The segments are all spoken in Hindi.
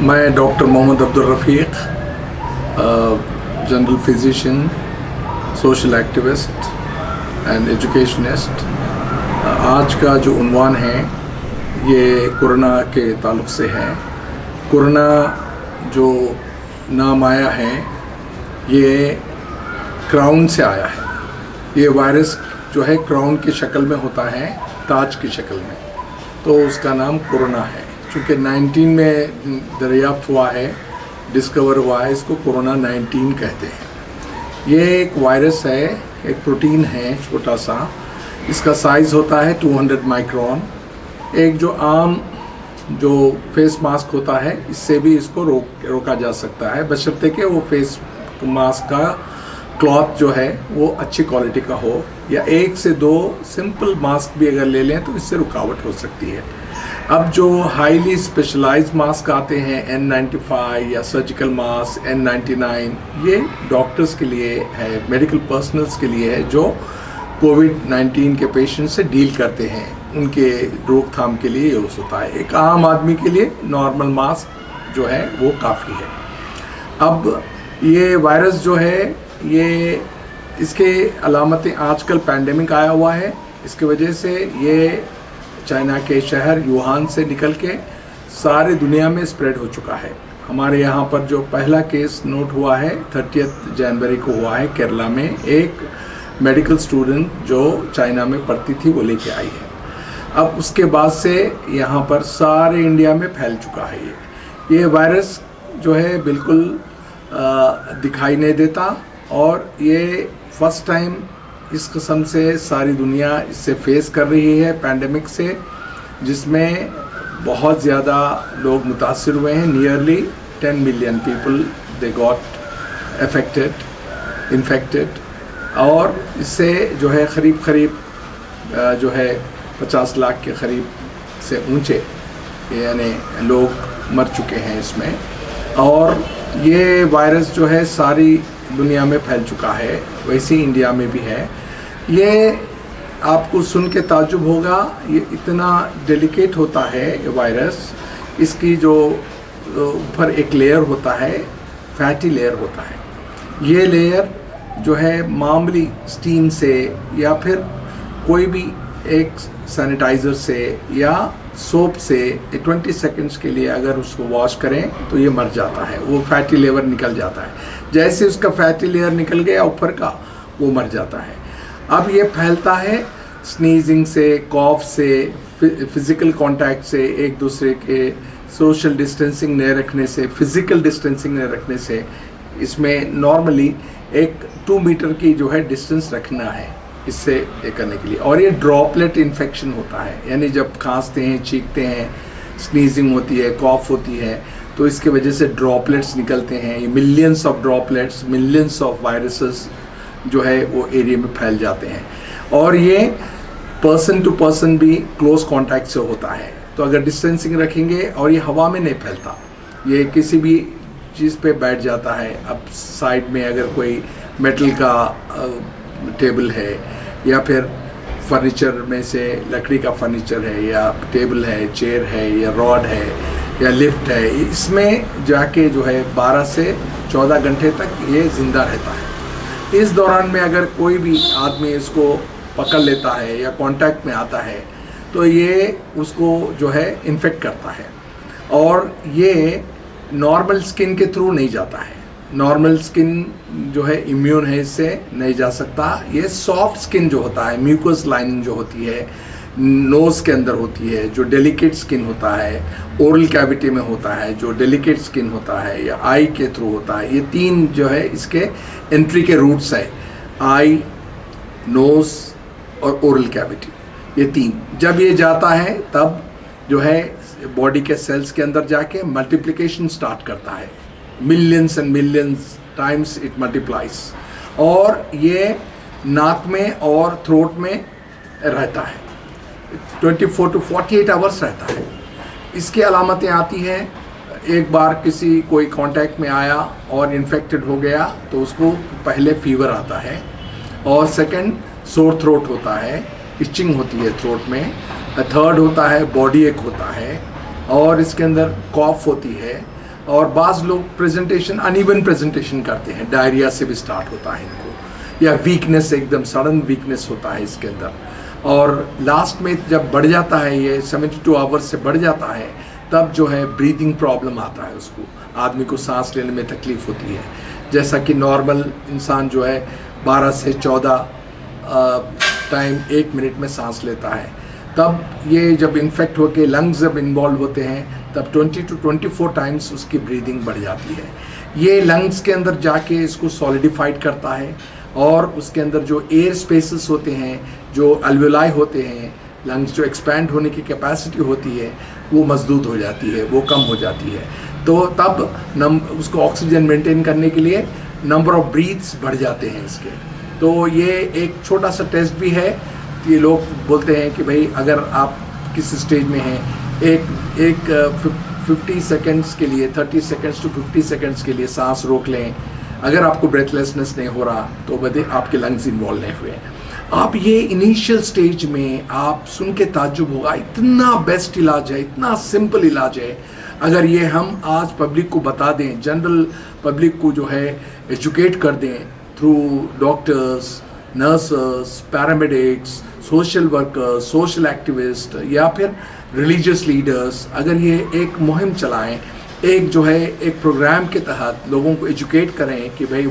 मैं doctor Mohammad Abdul Rafiq, general physician, social activist and educationist. आज का जो उन्वान है ये कोरोना के ताल्लुक़ से है। कोरोना जो नाम आया है ये क्राउन से आया है। ये वायरस जो है क्राउन की शक्ल में होता है, ताज की शक्ल में, तो उसका नाम कोरोना है। चूँकि 19 में दरियाफ्त हुआ है, डिस्कवर हुआ है, इसको कोरोना 19 कहते हैं। ये एक वायरस है, एक प्रोटीन है छोटा सा, इसका साइज़ होता है 200 माइक्रोन। एक जो आम जो फेस मास्क होता है इससे भी इसको रोका जा सकता है, बशर्ते कि वो फेस मास्क का क्लॉथ जो है वो अच्छी क्वालिटी का हो, या 1 से 2 सिंपल मास्क भी अगर ले लें तो इससे रुकावट हो सकती है। अब जो हाईली स्पेशलाइज्ड मास्क आते हैं N95 या सर्जिकल मास्क N99, ये डॉक्टर्स के लिए है, मेडिकल पर्सनल्स के लिए है जो कोविड-19 के पेशेंट से डील करते हैं, उनके रोकथाम के लिए यूज़ होता है। एक आम आदमी के लिए नॉर्मल मास्क जो है वो काफ़ी है। अब ये वायरस जो है ये इसके अलामतें, आजकल पैंडेमिक आया हुआ है, इसकी वजह से ये चाइना के शहर वुहान से निकल के सारे दुनिया में स्प्रेड हो चुका है। हमारे यहाँ पर जो पहला केस नोट हुआ है 30 जनवरी को हुआ है केरला में, एक मेडिकल स्टूडेंट जो चाइना में पढ़ती थी वो लेके आई है। अब उसके बाद से यहाँ पर सारे इंडिया में फैल चुका है। ये वायरस जो है बिल्कुल दिखाई नहीं देता, और ये फर्स्ट टाइम इस किस्म से सारी दुनिया इससे फेस कर रही है, पैंडेमिक से, जिसमें बहुत ज़्यादा लोग मुतासिर हुए हैं। Nearly 10 million people they got infected, और इससे जो है करीब जो है 50 लाख के करीब से ऊंचे यानी लोग मर चुके हैं इसमें। और ये वायरस जो है सारी दुनिया में फैल चुका है, वैसे ही इंडिया में भी है। ये आपको सुन के ताज्जुब होगा, ये इतना डेलिकेट होता है ये वायरस। इसकी जो ऊपर एक लेयर होता है, फैटी लेयर होता है। ये लेयर जो है मामूली स्टीम से या फिर कोई भी एक सैनिटाइज़र से या सोप से 20 सेकंड्स के लिए अगर उसको वॉश करें तो ये मर जाता है, वो फैटी लेयर निकल जाता है। जैसे उसका फैटी लेयर निकल गया ऊपर का, वो मर जाता है। अब ये फैलता है स्नीजिंग से, कॉफ से, फिज़िकल कांटेक्ट से, एक दूसरे के सोशल डिस्टेंसिंग नहीं रखने से, फिज़िकल डिस्टेंसिंग नहीं रखने से। इसमें नॉर्मली एक 2 मीटर की जो है डिस्टेंस रखना है इससे ये करने के लिए। और ये ड्रॉपलेट इन्फेक्शन होता है, यानी जब खांसते हैं, चीखते हैं, स्नीजिंग होती है, कॉफ होती है, तो इसके वजह से ड्रॉपलेट्स निकलते हैं। ये millions of droplets, millions of viruses जो है वो एरिया में फैल जाते हैं। और ये पर्सन टू पर्सन भी क्लोज कांटेक्ट से होता है, तो अगर डिस्टेंसिंग रखेंगे, और ये हवा में नहीं फैलता, ये किसी भी चीज़ पे बैठ जाता है। अब साइड में अगर कोई मेटल का टेबल है, या फिर फर्नीचर में से लकड़ी का फर्नीचर है, या टेबल है, चेयर है, या रॉड है, या लिफ्ट है, इसमें जाके जो है 12 से 14 घंटे तक ये ज़िंदा रहता है। इस दौरान में अगर कोई भी आदमी इसको पकड़ लेता है या कांटेक्ट में आता है तो ये उसको जो है इन्फेक्ट करता है, और ये नॉर्मल स्किन के थ्रू नहीं जाता है। नॉर्मल स्किन जो है इम्यून है, इससे नहीं जा सकता। ये सॉफ्ट स्किन जो होता है, म्यूकस लाइनिंग जो होती है नोज़ के अंदर होती है, जो डेलिकेट स्किन होता है, ओरल कैविटी में होता है जो डेलिकेट स्किन होता है, या आई के थ्रू होता है। ये 3 जो है इसके एंट्री के रूट्स है, आई, नोज़ और ओरल कैविटी। ये 3 जब ये जाता है तब जो है बॉडी के सेल्स के अंदर जाके मल्टीप्लिकेशन स्टार्ट करता है। Millions and millions times it multiplies, और ये नाक में और थ्रोट में रहता है, 24 to 48 आवर्स रहता है। इसकी अलामतें आती हैं, एक बार कोई कांटेक्ट में आया और इन्फेक्टेड हो गया तो उसको पहले फीवर आता है, और सेकंड सोर थ्रोट होता है, इचिंग होती है थ्रोट में, थर्ड होता है बॉडी एक होता है, और इसके अंदर कॉफ होती है, और बाज़ लोग प्रेजेंटेशन अनइवन प्रेजेंटेशन करते हैं, डायरिया से भी स्टार्ट होता है इनको, या वीकनेस, एकदम सडन वीकनेस होता है इसके अंदर। और लास्ट में जब बढ़ जाता है, ये 72 आवर्स से बढ़ जाता है, तब जो है ब्रीदिंग प्रॉब्लम आता है उसको, आदमी को सांस लेने में तकलीफ़ होती है। जैसा कि नॉर्मल इंसान जो है 12 से 14 टाइम 1 मिनट में सांस लेता है, तब ये जब इन्फेक्ट होकर लंग्स जब इन्वॉल्व होते हैं तब 20 to 24 टाइम्स उसकी ब्रीदिंग बढ़ जाती है। ये लंग्स के अंदर जाके इसको सॉलिडिफाइड करता है और उसके अंदर जो एयर स्पेसेस होते हैं, जो अल्वेलाई होते हैं, लंग्स जो एक्सपैंड होने की कैपेसिटी होती है वो मजदूद हो जाती है, वो कम हो जाती है। तो तब उसको ऑक्सीजन मेंटेन करने के लिए नंबर ऑफ ब्रीथ्स बढ़ जाते हैं इसके। तो ये एक छोटा सा टेस्ट भी है। ये लोग बोलते हैं कि भाई अगर आप किस स्टेज में हैं, एक 50 सेकेंड्स के लिए, 30 सेकेंड्स टू 50 सेकेंड्स के लिए सांस रोक लें। अगर आपको ब्रेथलेसनेस नहीं हो रहा तो बदे आपके लंग्स इन्वॉल्व नहीं हुए। आप ये इनिशियल स्टेज में आप सुन के ताज्जुब होगा, इतना बेस्ट इलाज है, इतना सिंपल इलाज है। अगर ये हम आज पब्लिक को बता दें, जनरल पब्लिक को जो है एजुकेट कर दें through doctors, nurses, paramedics, social workers, social activist या फिर रिलीजियस लीडर्स, अगर ये एक मुहिम चलाएं, एक जो है एक प्रोग्राम के तहत लोगों को एजुकेट करें कि भाई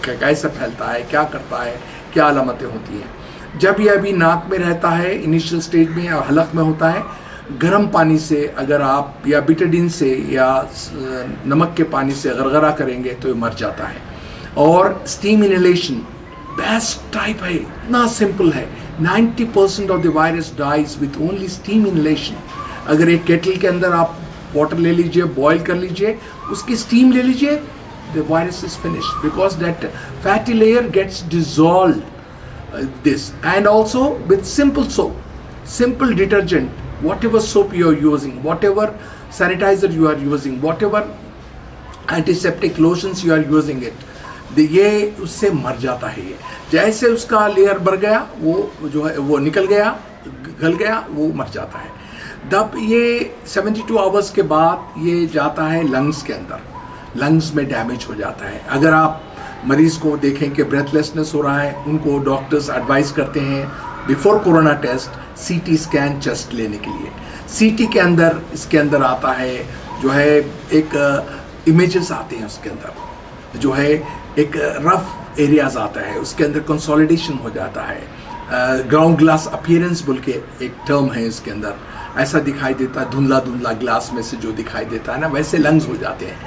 कैसे फैलता है, क्या करता है, क्या अलामतें होती हैं। जब ये अभी नाक में रहता है इनिशियल स्टेज में या हलक में होता है, गर्म पानी से अगर आप या बिटाडीन से या नमक के पानी से गरगरा करेंगे तो ये मर जाता है। और स्टीम इनहेलेशन बेस्ट टाइप है, इतना सिंपल है। 90% of the virus dies with only steam inhalation. अगर एक केटल के अंदर आप वाटर ले लीजिए, बॉयल कर लीजिए, उसकी स्टीम ले लीजिए, the virus is finished because that fatty layer gets dissolved this. And also with simple soap, simple detergent, whatever soap you are using, whatever sanitizer you are using, whatever antiseptic lotions you are using it, ये उससे मर जाता है। ये जैसे उसका लेयर बढ़ गया, वो जो है वो निकल गया, गल गया, वो मर जाता है। तब ये 72 आवर्स के बाद ये जाता है लंग्स के अंदर, लंग्स में डैमेज हो जाता है। अगर आप मरीज़ को देखें कि ब्रेथलेसनेस हो रहा है, उनको डॉक्टर्स एडवाइस करते हैं before corona test CT scan chest लेने के लिए। सीटी के अंदर इसके अंदर आता है जो है एक इमेजेस आते हैं, उसके अंदर जो है एक रफ एरियाज आता है, उसके अंदर कंसोलिडेशन हो जाता है। ग्राउंड ग्लास अपीयरेंस बोल के एक टर्म है, इसके अंदर ऐसा दिखाई देता है, धुंधला धुंधला ग्लास में से जो दिखाई देता है ना, वैसे लंग्स हो जाते हैं।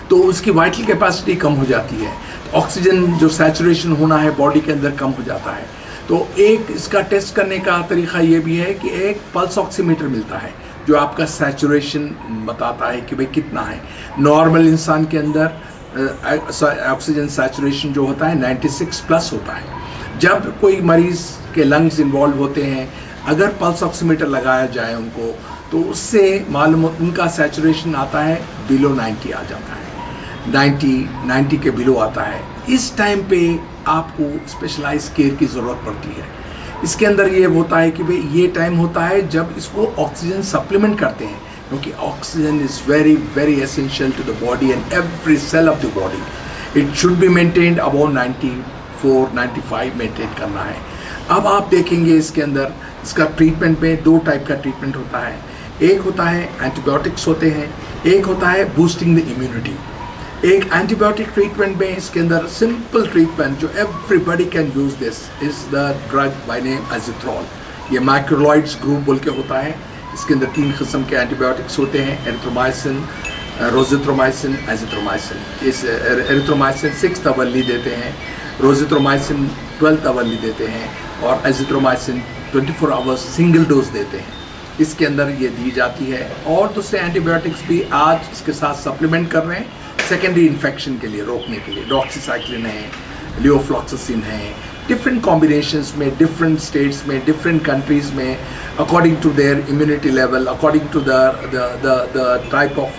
तो उसकी वाइटल कैपेसिटी कम हो जाती है, ऑक्सीजन जो सैचुरेशन होना है बॉडी के अंदर कम हो जाता है। तो एक इसका टेस्ट करने का तरीका ये भी है कि एक पल्स ऑक्सीमीटर मिलता है जो आपका सैचुरेशन बताता है कि भाई कितना है। नॉर्मल इंसान के अंदर ऑक्सीजन सैचुरेशन जो होता है 96 प्लस होता है। जब कोई मरीज़ के लंग्स इन्वॉल्व होते हैं, अगर पल्स ऑक्सीमीटर लगाया जाए उनको, तो उससे मालूम उनका सैचुरेशन आता है बिलो 90 आ जाता है, 90 के बिलो आता है। इस टाइम पे आपको स्पेशलाइज केयर की ज़रूरत पड़ती है। इसके अंदर ये होता है कि भाई ये टाइम होता है जब इसको ऑक्सीजन सप्लीमेंट करते हैं, क्योंकि oxygen is very very essential to the body and every cell of the body. It should be maintained about 94-95 maintain करना है। अब आप देखेंगे इसके अंदर इसका ट्रीटमेंट में 2 टाइप का ट्रीटमेंट होता है। एक होता है एंटीबायोटिक्स होते हैं, एक होता है बूस्टिंग द इम्यूनिटी। एक एंटीबायोटिक ट्रीटमेंट में इसके अंदर सिंपल ट्रीटमेंट जो everybody can use this is the drug by name azithral. ये माइक्रोलॉइड्स ग्रुप बोल के होता है। इसके अंदर 3 किस्म के एंटीबायोटिक्स होते हैं, एरिथ्रोमाइसिन, रोजिथ्रोमाइसिन, एजिथ्रोमाइसिन। इस एरिथ्रोमाइसिन 6th अवर्ली देते हैं, रोजिथ्रोमाइसिन 12th अवर्ली देते हैं और एजिथ्रोमाइसिन 24 आवर्स सिंगल डोज देते हैं। इसके अंदर ये दी जाती है। और दूसरे एंटीबायोटिक्स भी आज इसके साथ सप्लीमेंट कर रहे हैं सेकेंडरी इन्फेक्शन के लिए, रोकने के लिए। डॉक्सीसाइक्लिन है, लियोफ्लॉक्सासिन है, डिफरेंट कॉम्बिनेशंस में, डिफरेंट स्टेट्स में, डिफरेंट कंट्रीज में, according to their immunity level, according to the type of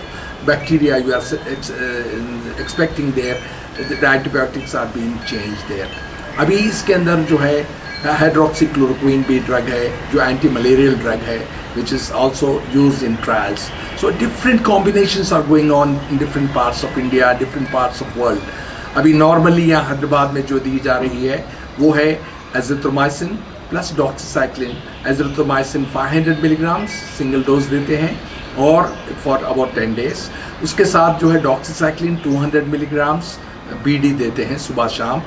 bacteria you are expecting there, the antibiotics are being change there. अभी इसके अंदर जो है हाइड्रोक्सीक्लोरोक्वीन भी ड्रग है जो एंटी मलेरियल ड्रग है, which is also used in trials. So different combinations are going on in different parts of India, different parts of world. अभी नॉर्मली यहाँ हैदराबाद में जो दी जा रही है वो है azithromycin plus doxycycline. Azithromycin 500 milligram single dose देते हैं और फॉर अबाउट 10 डेज। उसके साथ जो है डॉक्सीसाइक्लिन 200 मिलीग्राम बीडी देते हैं, सुबह शाम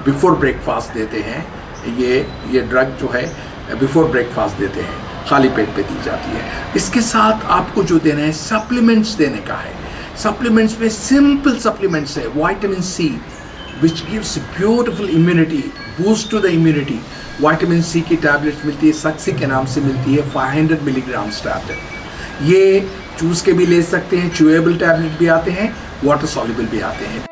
बिफोर ब्रेकफास्ट देते हैं। ये ड्रग जो है बिफोर ब्रेकफास्ट देते हैं, खाली पेट पे दी जाती है। इसके साथ आपको जो देना है सप्लीमेंट्स देने का है। सप्लीमेंट्स में सिंपल सप्लीमेंट्स है, vitamin C which gives beautiful immunity, boost to the immunity. Vitamin C की टैबलेट मिलती है, सक्सी के नाम से मिलती है, 500 मिलीग्राम टैबलेट। ये चूस के भी ले सकते हैं, च्यूएबल टैबलेट भी आते हैं, वाटर सॉल्युबल भी आते हैं।